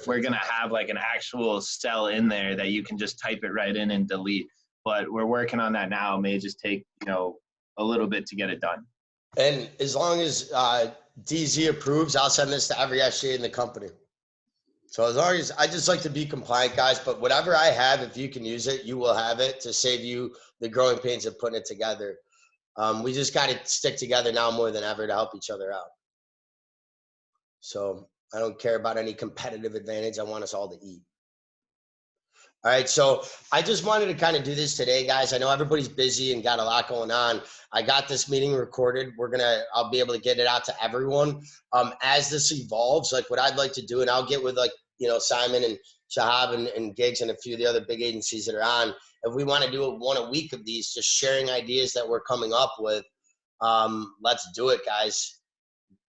we're going to have like an actual cell in there that you can just type it right in and delete. But we're working on that now. It may just take, a little bit to get it done. And as long as DZ approves, I'll send this to every SGA in the company. So as long as, I just like to be compliant, guys, but whatever I have, if you can use it, you will have it to save you the growing pains of putting it together. We just got to stick together now more than ever to help each other out. So I don't care about any competitive advantage. I want us all to eat. All right, so I just wanted to kind of do this today, guys. I know everybody's busy and got a lot going on. I got this meeting recorded. I'll be able to get it out to everyone. As this evolves, like what I'd like to do, and I'll get with Simon and Shahab and Gigs and a few of the other big agencies that are on. If we want to do one a week of these, just sharing ideas that we're coming up with, let's do it, guys.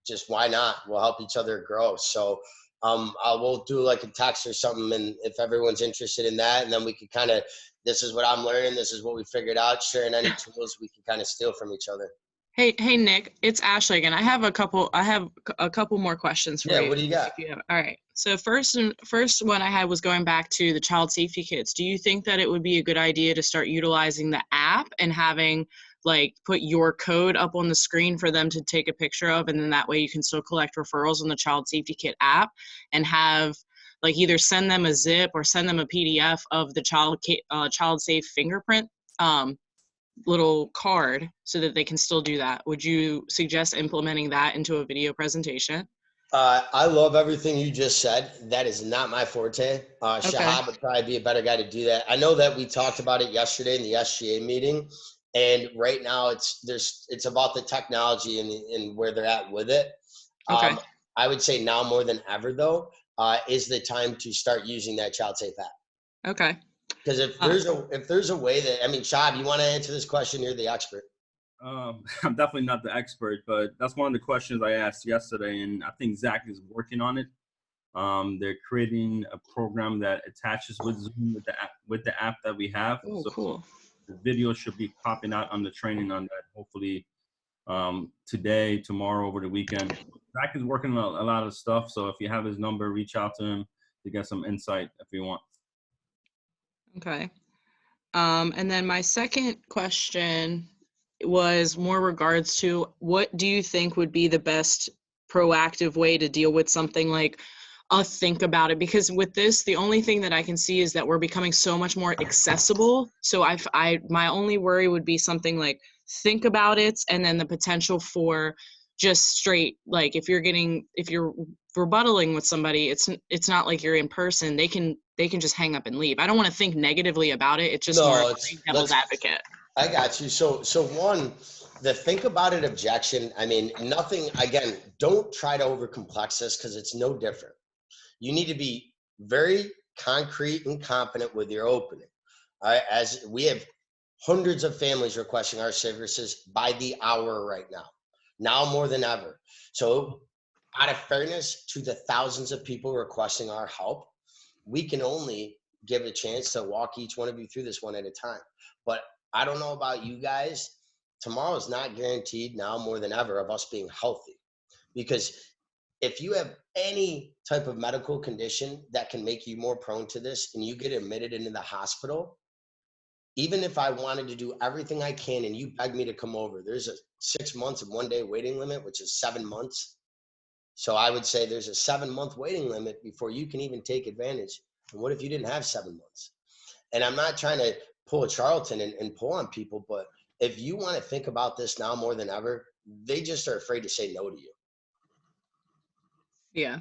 Just why not? We'll help each other grow. So we'll do like a text or something, and if everyone's interested in that, and then we can kind of, this is what I'm learning, this is what we figured out, sharing any tools we can kind of steal from each other. Hey Nick, it's Ashley again. I have a couple more questions for you. Yeah, what do you got? All right. So first one I had was going back to the child safety kits. Do you think that it would be a good idea to start utilizing the app and having put your code up on the screen for them to take a picture of, and then that way you can still collect referrals on the child safety kit app, and have either send them a zip or send them a PDF of the child safe fingerprint little card so that they can still do that? Would you suggest implementing that into a video presentation? I love everything you just said. That is not my forte. Okay. Shahab would probably be a better guy to do that. I know that we talked about it yesterday in the SGA meeting, and right now it's about the technology and where they're at with it. Okay. I would say now more than ever though, is the time to start using that child safe app. Okay. Because if there's a way that, Shahab, you want to answer this question? You're the expert. I'm definitely not the expert, but that's one of the questions I asked yesterday, and I think Zach is working on it. They're creating a program that attaches with Zoom with the app that we have. Oh, so cool. the video should be popping out on the training on that, hopefully today, tomorrow, over the weekend. Zach is working on a lot of stuff, so if you have his number, reach out to him to get some insight if you want. Okay. And then my second question was more regards to, what do you think would be the best proactive way to deal with something like a think about it? Because with this, the only thing that I can see is that we're becoming so much more accessible. So my only worry would be something like think about it, and then the potential for just straight, if you're rebuttaling with somebody, it's not like you're in person. They can just hang up and leave. I don't want to think negatively about it. It's just more like devil's advocate. I got you. So one, the think about it objection, nothing, again, don't try to overcomplex this because it's no different. You need to be very concrete and confident with your opening. All right, as we have hundreds of families requesting our services by the hour right now more than ever. So out of fairness to the thousands of people requesting our help, we can only give a chance to walk each one of you through this one at a time. But I don't know about you guys. tomorrow is not guaranteed now more than ever of us being healthy. Because if you have any type of medical condition that can make you more prone to this and you get admitted into the hospital, even if I wanted to do everything I can and you beg me to come over, there's a 6 months and 1 day waiting limit, which is 7 months. So I would say there's a 7-month waiting limit before you can even take advantage. And what if you didn't have 7 months? And I'm not trying to pull a charlatan and pull on people, but if you want to think about this now more than ever, they just are afraid to say no to you. Yeah.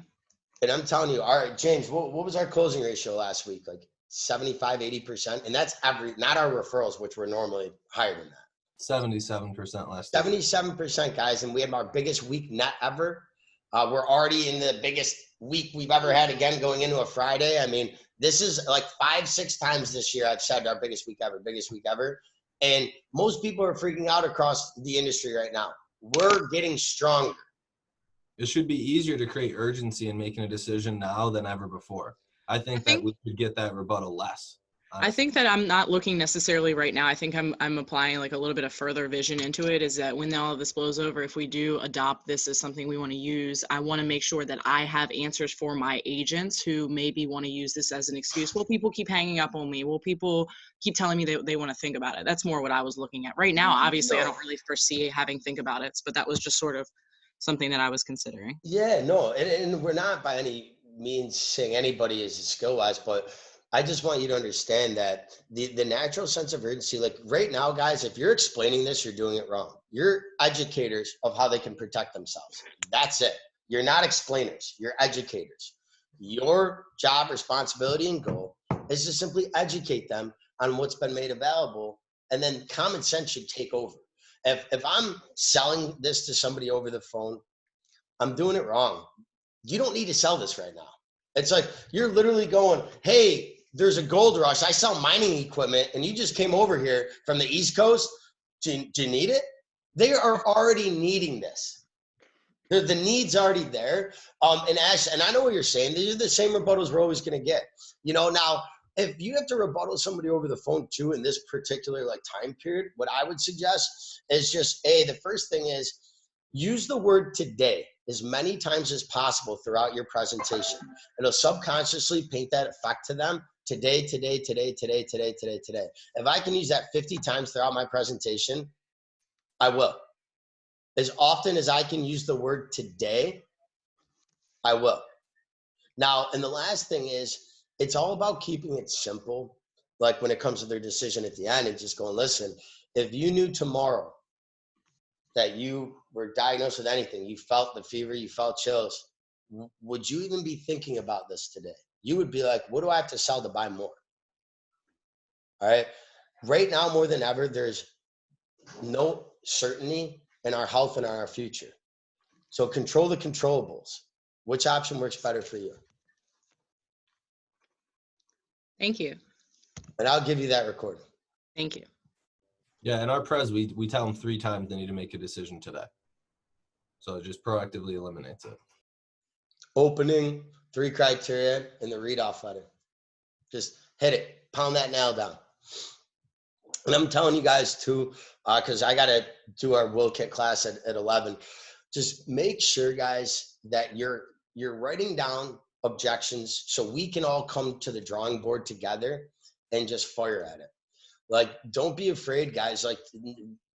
And I'm telling you, all right, James, what was our closing ratio last week? Like 75, 80%? And that's not our referrals, which were normally higher than that. 77% last week. 77%, guys. And we have our biggest week net ever. We're already in the biggest week we've ever had again going into a Friday. I mean, this is like 5-6 times this year I've said our biggest week ever. And most people are freaking out across the industry right now. We're getting stronger. It should be easier to create urgency in making a decision now than ever before. I think that we could get that rebuttal less. I think that I'm not looking necessarily right now. I think I'm applying like a little bit of further vision into it, is that when all of this blows over, if we do adopt this as something we want to use, I want to make sure that I have answers for my agents who maybe want to use this as an excuse. Well, people keep hanging up on me. Well, people keep telling me they want to think about it. That's more what I was looking at. Right now, obviously, I don't really foresee having think about it, but that was just sort of something that I was considering. Yeah, no, and we're not by any means saying anybody is skill-wise, but I just want you to understand that the natural sense of urgency, like right now, guys, if you're explaining this, you're doing it wrong. You're educators of how they can protect themselves. That's it. You're not explainers. You're educators. Your job, responsibility, and goal is to simply educate them on what's been made available, and then common sense should take over. If I'm selling this to somebody over the phone, I'm doing it wrong. You don't need to sell this right now. It's like you're literally going, hey, there's a gold rush. I sell mining equipment, and you just came over here from the East Coast. Do you need it? They are already needing this. The need's already there. And Ash, and I know what you're saying. These are the same rebuttals we're always going to get. You know, now, if you have to rebuttal somebody over the phone too in this particular like time period, what I would suggest is just, the first thing is use the word today as many times as possible throughout your presentation. It'll subconsciously paint that effect to them. Today, today, today, today, today, today, today. If I can use that 50 times throughout my presentation, I will. As often as I can use the word today, I will. Now, and the last thing is, it's all about keeping it simple. Like when it comes to their decision at the end and just going, listen, if you knew tomorrow that you were diagnosed with anything, you felt the fever, you felt chills, would you even be thinking about this today? You would be like, what do I have to sell to buy more? All right. Right now, more than ever, there's no certainty in our health and our future. So control the controllables. Which option works better for you? Thank you. And I'll give you that recording. Thank you. Yeah, in our pres, we tell them 3 times they need to make a decision today. So it just proactively eliminates it. Opening, 3 criteria, and the read-off letter. Just hit it. Pound that nail down. And I'm telling you guys too, because I got to do our will kit class at 11. Just make sure, guys, that you're writing down objections so we can all come to the drawing board together and just fire at it. Like, don't be afraid, guys. Like,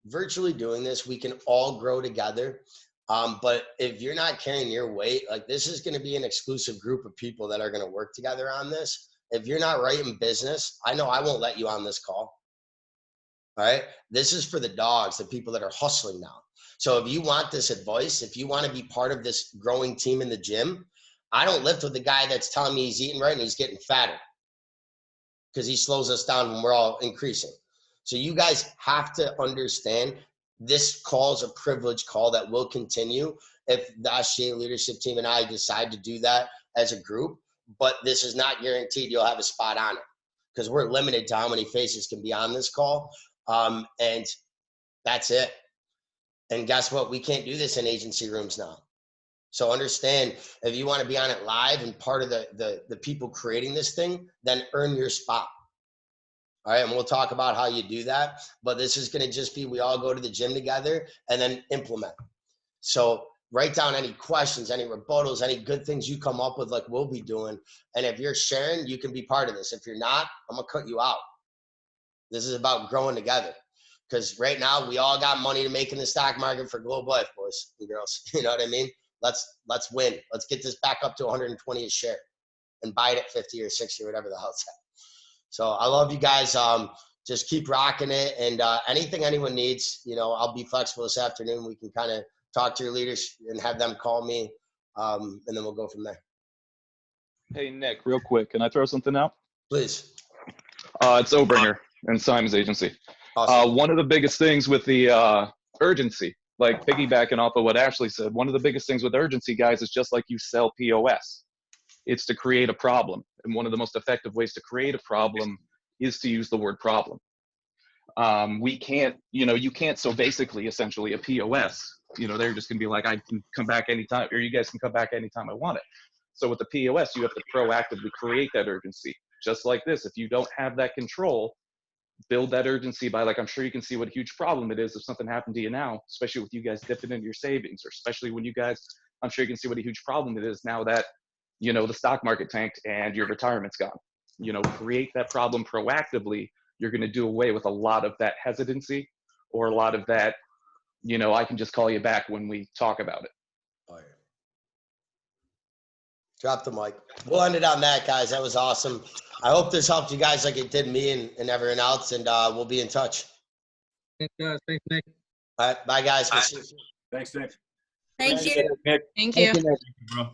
virtually doing this, we can all grow together. But if you're not carrying your weight, like, this is going to be an exclusive group of people that are going to work together on this. If you're not right in business, I know I won't let you on this call. All right. This is for the dogs, the people that are hustling now. So if you want this advice, if you want to be part of this growing team in the gym, I don't lift with the guy that's telling me he's eating right and he's getting fatter, because he slows us down when we're all increasing. So you guys have to understand this call is a privilege call that will continue if the SGA leadership team and I decide to do that as a group, but this is not guaranteed you'll have a spot on it, because we're limited to how many faces can be on this call. And that's it. And guess what? We can't do this in agency rooms now. So understand, if you want to be on it live and part of the people creating this thing, then earn your spot. All right, and we'll talk about how you do that. But this is going to just be, we all go to the gym together and then implement. So write down any questions, any rebuttals, any good things you come up with, like we'll be doing. And if you're sharing, you can be part of this. If you're not, I'm going to cut you out. This is about growing together. Because right now, we all got money to make in the stock market for Globe Life, boys and girls. You know what I mean? Let's win. Let's get this back up to 120 a share and buy it at 50 or 60 or whatever the hell it's at. So I love you guys. Just keep rocking it. And anything anyone needs, you know, I'll be flexible this afternoon. We can kind of talk to your leaders and have them call me. And then we'll go from there. Hey, Nick, real quick. Can I throw something out? Please. It's Obringer and Simon's agency. Awesome. One of the biggest things with the urgency, like piggybacking off of what Ashley said, one of the biggest things with urgency, guys, is just like you sell POS. It's to create a problem. And one of the most effective ways to create a problem is to use the word problem. We can't, you know, you can't, so basically, essentially a POS, you know, they're just gonna be like, I can come back anytime, or you guys can come back anytime I want it. So with the POS, you have to proactively create that urgency. Just like this, if you don't have that control, build that urgency by, like, I'm sure you can see what a huge problem it is if something happened to you now, especially with you guys dipping into your savings, or especially when you guys, I'm sure you can see what a huge problem it is now that, you know, the stock market tanked and your retirement's gone. You know, create that problem proactively. You're going to do away with a lot of that hesitancy, or a lot of that, you know, I can just call you back when we talk about it. Oh, yeah. Drop the mic. We'll end it on that, guys. That was awesome. I hope this helped you guys like it did me and everyone else, and we'll be in touch. Thanks, Nick. All right, bye, guys. We'll see you soon. Thanks, Nick. Thank you. Thank you. Bro.